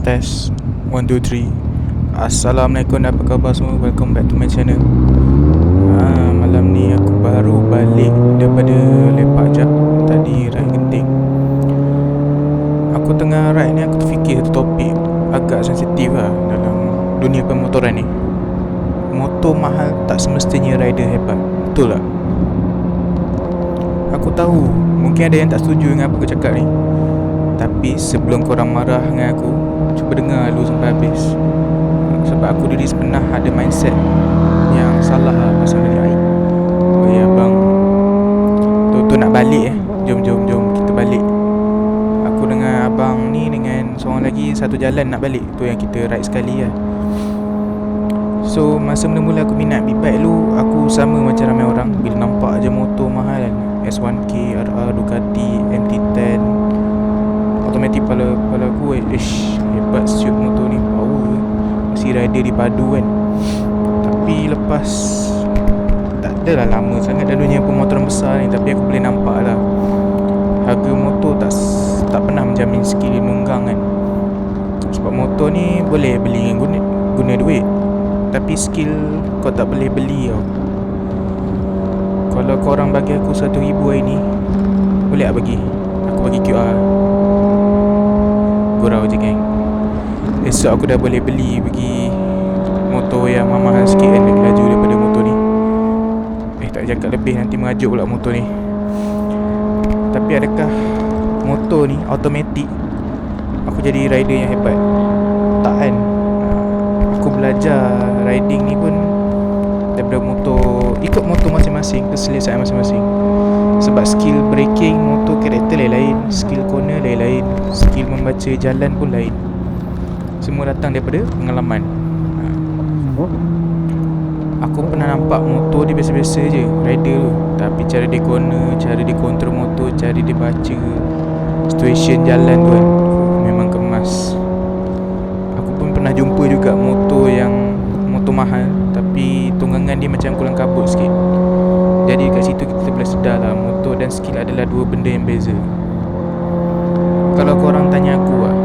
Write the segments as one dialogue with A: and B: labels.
A: Test 1, 2, 3. Assalamualaikum, apa khabar semua? Welcome back to my channel. Malam ni aku baru balik daripada lepak jap. Tadi ride genting. Aku tengah ride ni, aku terfikir satu topik agak sensitif lah dalam dunia pemotoran ni. Motor mahal tak semestinya rider hebat. Betul tak? Aku tahu mungkin ada yang tak setuju dengan apa aku cakap ni, tapi sebelum korang marah dengan aku, cuba dengar dulu sampai habis. Sebab aku diri pernah ada mindset yang salah lah pasal benda ni. Oh ya bang, tu nak balik Jom kita balik. Aku dengan abang ni dengan seorang lagi satu jalan nak balik. Tu yang kita ride sekali lah. So masa mula-mula aku minat big bike dulu, aku sama macam ramai orang. Bila nampak je motor mahal kan, S1K, RR, Ducati, MT-10, automatik kepala aku hebat siut motor ni, power, mesti rider dipadu kan. Tapi lepas, tak adalah lama sangat dalam dunia pemotoran besar ni, tapi aku boleh nampak lah harga motor tak pernah menjamin skill nunggang kan. Sebab motor ni boleh beli guna duit, tapi skill kau tak boleh beli tau. Kalau korang bagi aku 1,000 hari ni, boleh tak bagi? Aku bagi QR. Gurau je geng. Esok aku dah boleh beli pergi motor yang mahal sikit kan, lagi laju daripada motor ni. Tak cakap lebih, nanti mengajuk pula motor ni. Tapi adakah motor ni automatik aku jadi rider yang hebat? Tak kan. Aku belajar riding ni pun daripada motor, ikut motor masing-masing, keselesaan masing-masing. Sebab skill braking motor karakter lain-lain, skill corner lain-lain, skill membaca jalan pun lain. Semua datang daripada pengalaman. Aku pernah nampak motor dia biasa-biasa je, rider tu, tapi cara dia corner, cara dia kontrol motor, cara dia baca situation jalan tu kan, memang kemas. Aku pun pernah jumpa juga motor mahal, tapi tunggangan dia macam kulang kabut sikit. Jadi kat situ kita boleh sedar lah, motor dan skill adalah dua benda yang beza. Kalau korang tanya aku lah,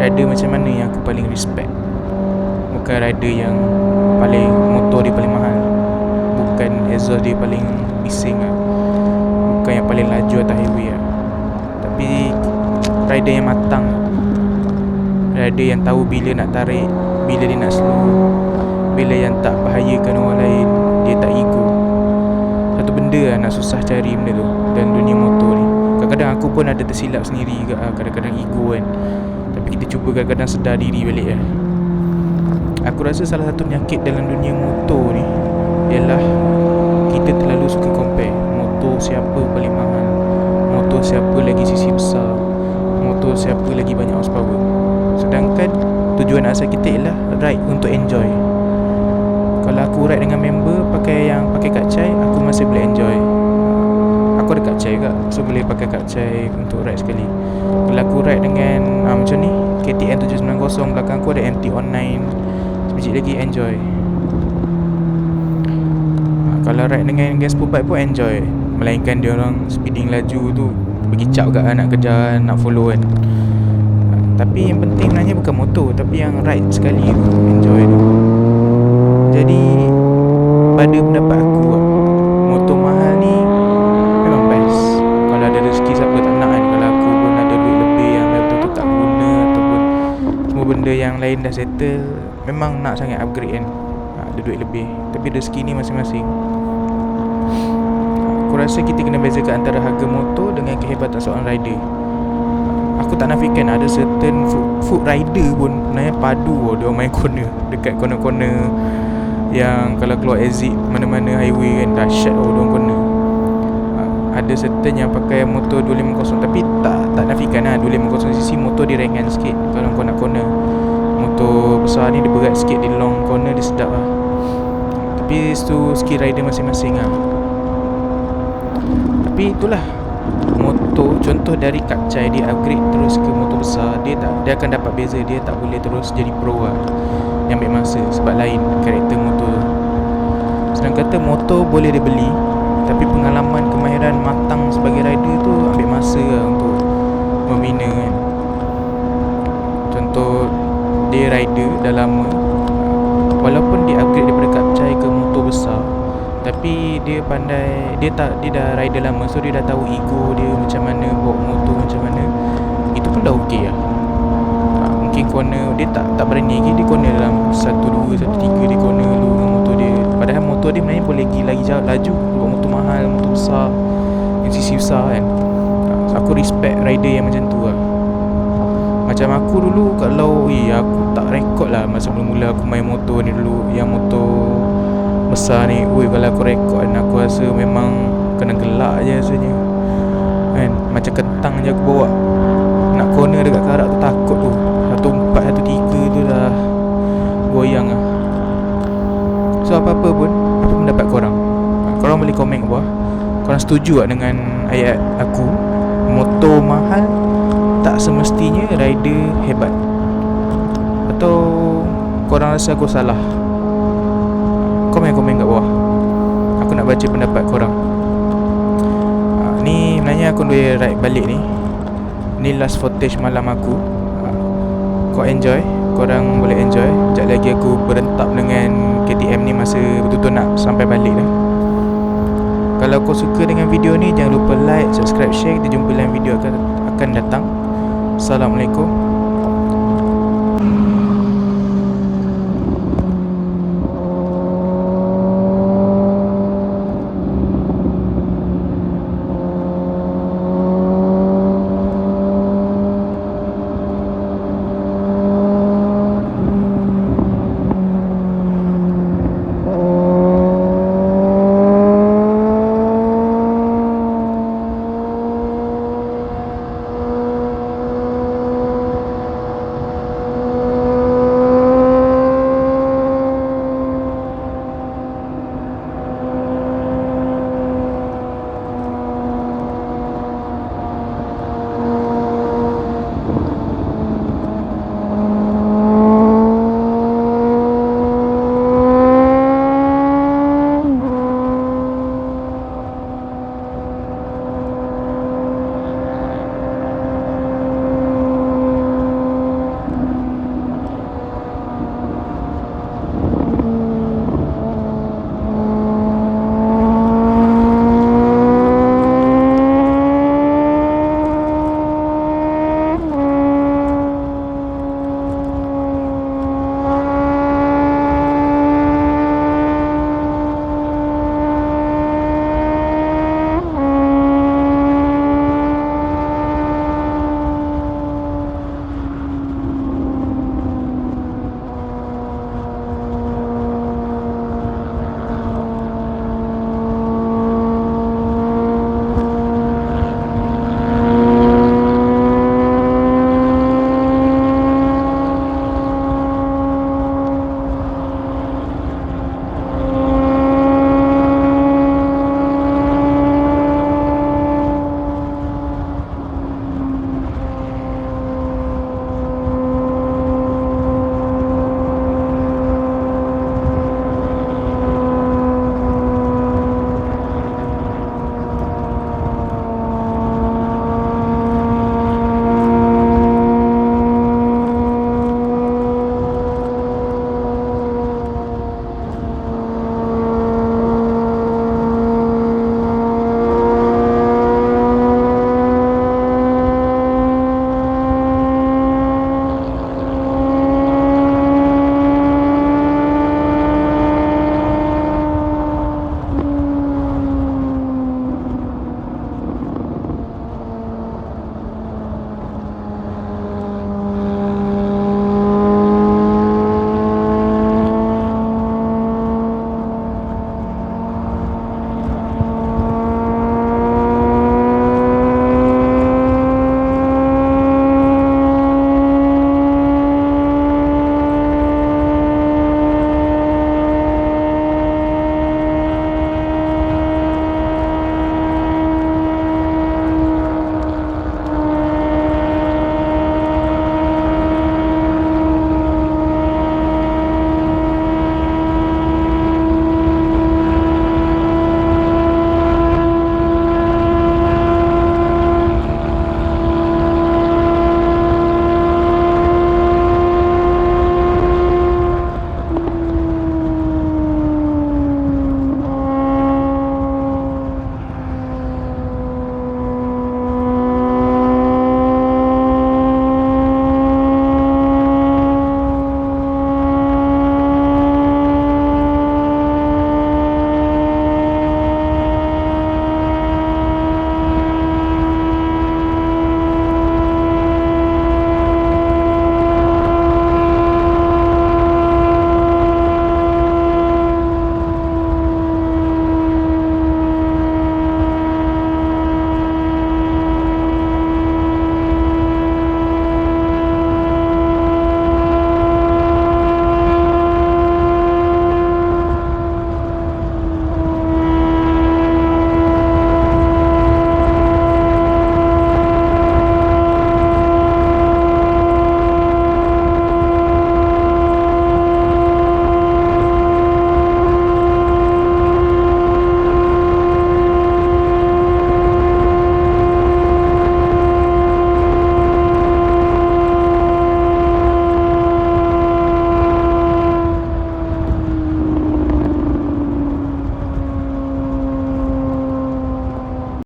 A: rider macam mana yang aku paling respect, bukan rider yang paling motor dia paling mahal, bukan exhaust dia paling bising lah, bukan yang paling laju atau highway lah, tapi rider yang matang, rider yang tahu bila nak tarik, bila dia nak slow, bila yang tak bahayakan orang lain, dia tak ego. Satu benda lah nak susah cari benda tu dalam dunia motor ni. Kadang-kadang aku pun ada tersilap sendiri juga lah, kadang-kadang ego kan. Tapi kita cuba kadang-kadang sedar diri balik lah. Aku rasa salah satu penyakit dalam dunia motor ni ialah kita terlalu suka compare motor siapa paling mahal, motor siapa lagi sisi besar, motor siapa lagi banyak horsepower. Sedangkan tujuan asal kita ialah ride untuk enjoy. Kalau aku ride dengan member pakai kacai, aku masih boleh enjoy. Aku ada kacai juga, so boleh pakai kacai untuk ride sekali. Kalau aku ride dengan macam ni, KTM 790, belakang aku ada MT Online, sebiji lagi, enjoy. Kalau ride dengan gas bike pun enjoy, melainkan dia orang speeding laju tu bagi cap kat nak kejar, nak follow kan. Tapi yang penting sebenarnya bukan motor, tapi yang ride sekali tu, enjoy tu. Jadi pada pendapat aku, motor mahal ni memang best kalau ada rezeki, siapa tak nak kan. Kalau aku pun ada duit lebih yang betul-betul tak guna, ataupun semua benda yang lain dah settle, memang nak sangat upgrade kan, ada duit lebih. Tapi rezeki ni masing-masing. Aku rasa kita kena bezakan antara harga motor dengan kehebatan seorang rider. Aku tak nafikan ada certain food rider pun sebenarnya padu dia main corner, dekat corner-corner yang kalau keluar exit mana-mana highway kan, dahsyat dia orang corner. Ada certain yang pakai motor 250, tapi tak nafikan lah, 250cc motor dia ringan sikit kalau kau nak corner. Motor besar ni dia berat sikit, di long corner dia sedap lah. Tapi itu skill rider masing-masing lah. Tapi itulah, motor contoh dari kacai dia upgrade terus ke motor besar, dia akan dapat beza, dia tak boleh terus jadi pro lah. Yang ambil masa, sebab lain karakter motor. Sedang kata motor boleh dia beli, tapi pengalaman, kemahiran matang sebagai rider tu ambil masa lah untuk membina kan. Contoh dia pandai, dia dah rider lama, so dia dah tahu ego dia macam mana, bawa motor macam mana. Itu pun dah okey lah. Mungkin corner dia tak berani lagi, dia corner dalam 1.2, 1.3 dia corner dulu dengan motor dia. Padahal motor dia sebenarnya boleh lagi jauh laju, sebab motor mahal, motor besar, MCC besar kan. Aku respect rider yang macam tu lah. Macam aku dulu, kalau aku tak rekod lah masa mula-mula aku main motor ni dulu, yang motor besar ni. Kalau aku rekod kan, aku rasa memang kena gelak je rasanya kan. Macam kentang je aku bawa. Nak corner dekat karak tu takut tu. 1.4, 1.3 tu dah goyang lah. So apa-apa pun, apa pendapat korang? Korang boleh komen ke bawah. Korang setuju tak dengan ayat aku, motor mahal tak semestinya rider hebat? Atau korang rasa aku salah? Komen-komen kat bawah. Aku nak baca pendapat korang. Ni sebenarnya aku boleh ride balik ni. Ni last footage malam aku. Kau enjoy, korang boleh enjoy. Sekejap lagi aku berentap dengan KTM ni masa betul-betul nak sampai balik dah. Kalau kau suka dengan video ni, jangan lupa like, subscribe, share. Kita jumpa dalam video akan datang. Assalamualaikum.